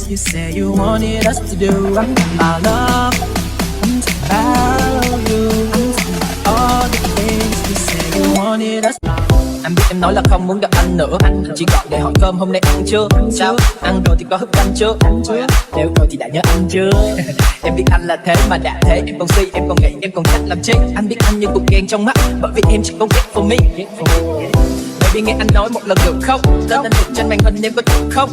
You say you wanted us to do. I'm talking about love. I'm talking about you. I'm talking about all the things you say you wanted us. Anh biết em nói là không muốn gặp anh nữa, anh chỉ gọi để hỏi cơm hôm nay ăn chưa. Sao ăn rồi thì có hức anh chưa? Nếu rồi thì đã nhớ anh chưa? Em biết anh là thế mà đã thế, em còn suy, em còn nghĩ, em còn trách làm chi. Anh biết anh như cục đèn trong mắt, bởi vì em chỉ có get for me. Baby nghe anh nói một lần được không? Lên anh được trên màn hình em có được không?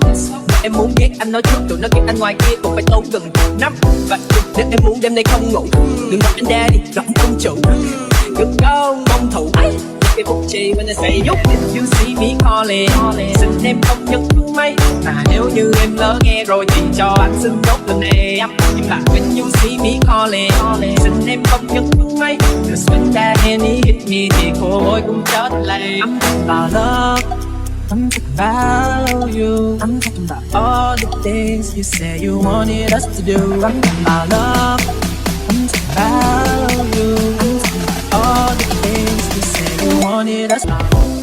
Em muốn biết anh nói trước, tụi nó ghét anh ngoài kia cũng phải lâu gần năm. Và nếu em muốn đêm nay không ngủ, đừng gọi anh daddy, gọi anh công chủ. Đừng có mong thủ cái bút chì when I say you. If you see me calling, xin em không nhấc máy. Mà nếu như em lỡ nghe rồi thì cho anh xin nốt lần này. Nhưng mà when you see me calling, xin em không nhấc máy. Cause when that Henny hit me thì khối cũng chết lay. I'm talking about love, I'm talking about you. I'm talking about all the things you say you wanted us to do. I'm talking about love, I'm talking about you. I'm talking about all the things you say you wanted us.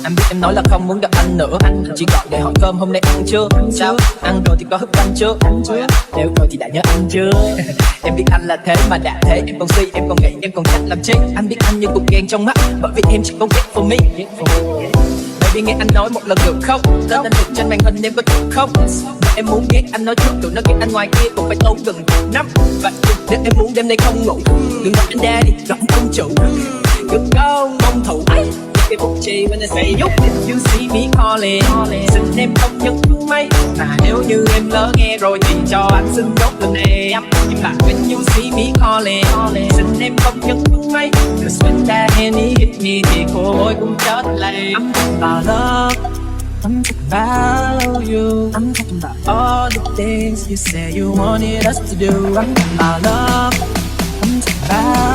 Anh biết em nói là không muốn gặp anh nữa, anh chỉ gọi để hỏi cơm hôm nay ăn chưa. Sao ăn rồi thì có hức anh chưa? Nếu rồi thì đã nhớ anh chưa? Em biết anh là thế mà đã thế, em còn suy, em còn nghĩ, em còn trách làm chi. Anh biết anh như cục đèn trong mắt, bởi vì em chỉ có get for me. Baby nghe anh nói một lần được không? Lên anh được trên màn hình em có được không? Em muốn ghét anh nói trước, tụi nó ghét anh ngoài kia cũng phải lâu gần năm. Và nếu em muốn đêm nay không ngủ, đừng gọi anh daddy, gọi anh công chủ. Đừng có mong thủ cái bút chì when I say you. If you see me calling, xin em không nhấc máy. Mà nếu như em lỡ nghe rồi thì cho anh xin nốt lần này. Nhưng mà when you see me calling, xin em không nhấc máy. Cause when that Henny hit me thì khối cũng chết lay. I'm talking about love, I'm talking about you. I'm talking about all the things you say you wanted us to do. I'm talking about love, I'm talking about